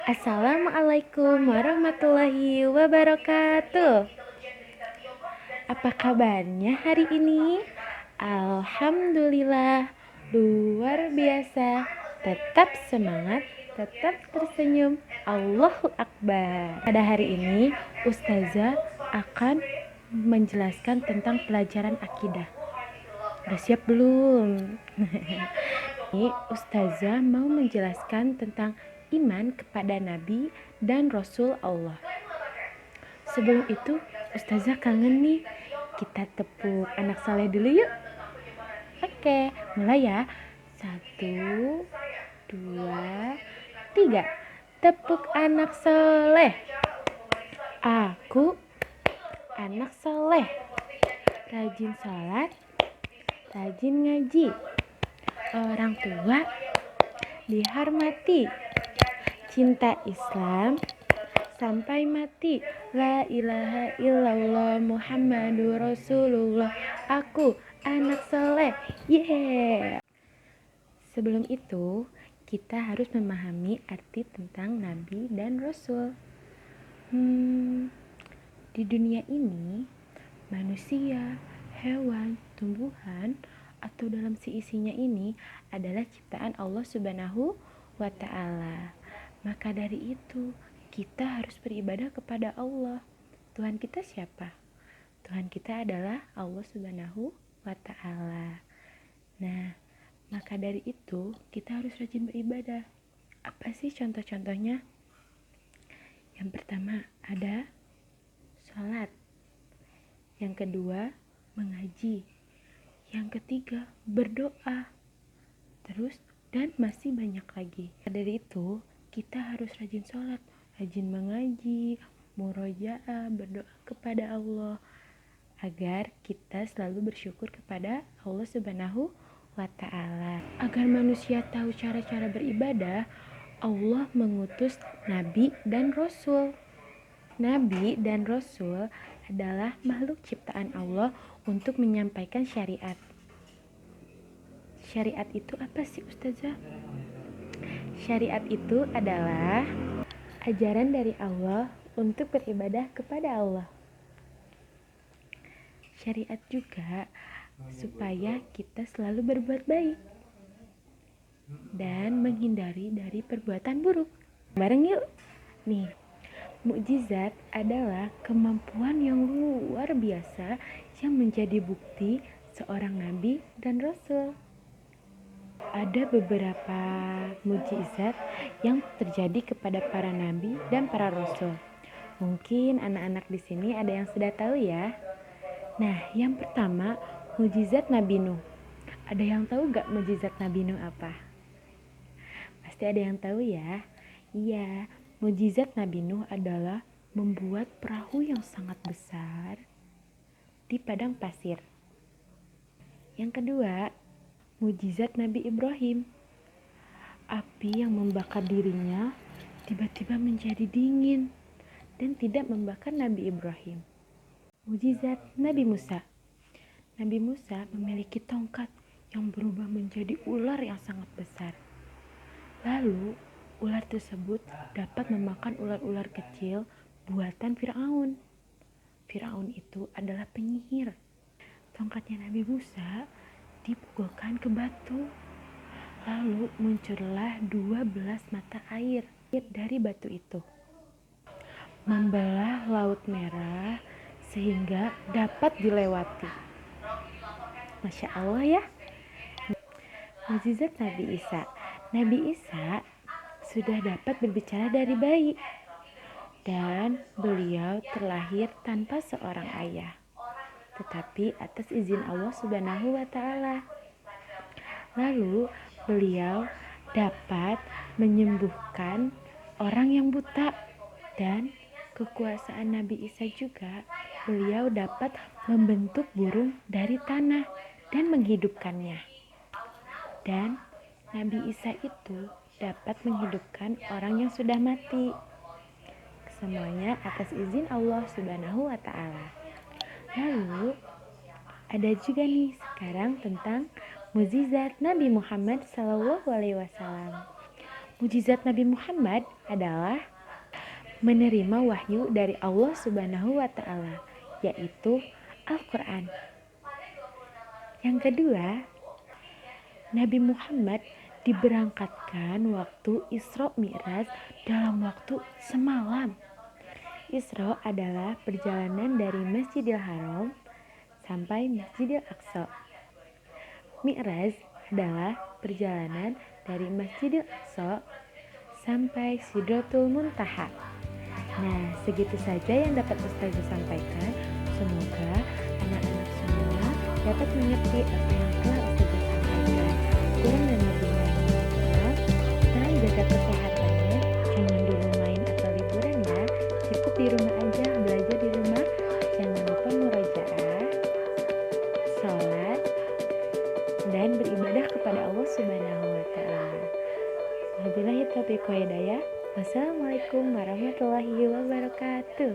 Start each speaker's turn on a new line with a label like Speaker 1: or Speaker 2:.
Speaker 1: Assalamualaikum warahmatullahi wabarakatuh. Apa kabarnya hari ini? Alhamdulillah, luar biasa. Tetap semangat, tetap tersenyum. Allahu Akbar. Pada hari ini, Ustazah akan menjelaskan tentang pelajaran akidah. Udah siap belum? Ini Ustazah mau menjelaskan tentang iman kepada Nabi dan Rasul Allah. Sebelum itu, Ustazah kangen nih. Kita tepuk anak saleh dulu yuk. Oke, mulai ya. 1, 2, 3. Tepuk anak soleh. Aku anak soleh, rajin sholat, rajin ngaji, orang tua dihormati, cinta Islam sampai mati. La ilaha illallah Muhammadur Rasulullah. Aku anak soleh. Yeah. Sebelum itu, kita harus memahami arti tentang Nabi dan Rasul. Di dunia ini, manusia, hewan, tumbuhan, atau dalam seisinya ini adalah ciptaan Allah Subhanahu wa Ta'ala. Maka dari itu, kita harus beribadah kepada Allah. Tuhan kita siapa? Tuhan kita adalah Allah Subhanahu wa Ta'ala. Nah, maka dari itu kita harus rajin beribadah. Apa sih contoh-contohnya? Yang pertama ada sholat. Yang kedua mengaji. Yang ketiga berdoa. Terus dan masih banyak lagi. Dari itu kita harus rajin sholat, rajin mengaji, murojaah, berdoa kepada Allah agar kita selalu bersyukur kepada Allah Subhanahu wa Ta'ala. Agar manusia tahu cara-cara beribadah, Allah mengutus Nabi dan Rasul. Nabi dan Rasul adalah makhluk ciptaan Allah untuk menyampaikan syariat. Syariat itu apa sih, Ustazah? Syariat itu adalah ajaran dari Allah untuk beribadah kepada Allah. Syariat juga supaya kita selalu berbuat baik dan menghindari dari perbuatan buruk. Bareng yuk. Nih, mukjizat adalah kemampuan yang luar biasa yang menjadi bukti seorang nabi dan rasul. Ada beberapa mukjizat yang terjadi kepada para nabi dan para rasul. Mungkin anak-anak di sini ada yang sudah tahu ya. Nah, yang pertama, mukjizat Nabi Nuh. Ada yang tahu gak mukjizat Nabi Nuh apa? Pasti ada yang tahu ya. Iya, mukjizat Nabi Nuh adalah membuat perahu yang sangat besar di padang pasir. Yang kedua, mukjizat Nabi Ibrahim. Api yang membakar dirinya tiba-tiba menjadi dingin dan tidak membakar Nabi Ibrahim. Mukjizat Nabi Musa. Nabi Musa memiliki tongkat yang berubah menjadi ular yang sangat besar. Lalu, ular tersebut dapat memakan ular-ular kecil buatan Firaun. Firaun itu adalah penyihir. Tongkatnya Nabi Musa dipukulkan ke batu. Lalu muncullah 12 mata air dari batu itu. Membelah Laut Merah sehingga dapat dilewati. Masya Allah ya. Mukjizat Nabi Isa. Nabi Isa sudah dapat berbicara dari bayi dan beliau terlahir tanpa seorang ayah, tetapi atas izin Allah Subhanahu wa Ta'ala. Lalu beliau dapat menyembuhkan orang yang buta, dan kekuasaan Nabi Isa juga beliau dapat membentuk burung dari tanah dan menghidupkannya. Dan Nabi Isa itu dapat menghidupkan orang yang sudah mati. Semuanya atas izin Allah Subhanahu wa Ta'ala. Lalu ada juga nih sekarang tentang Mukjizat Nabi Muhammad SAW. Mukjizat Nabi Muhammad adalah menerima wahyu dari Allah Subhanahu wa Ta'ala, yaitu Al-Quran. Yang kedua, Nabi Muhammad diberangkatkan waktu Isra Mi'raj dalam waktu semalam. Isra adalah perjalanan dari Masjidil Haram sampai Masjidil Aqsa. Mi'raj adalah perjalanan dari Masjidil Aqsa sampai Sidratul Muntaha. Nah, segitu saja yang dapat Ustazah sampaikan. Semoga anak-anak semua dapat mengerti apa yang telah Ustazah sampaikan. Kurang dan lebihnya maaf. Sekarang jaga kesehatannya, jangan dulu main atau liburan ya. Cukup di rumah aja, belajar di rumah. Jangan lupa murojaah, sholat, dan beribadah kepada Allah Subhanahu wa Ta'ala. Wabillahi taufiq wal hidayah. Wassalamualaikum warahmatullahi wabarakatuh.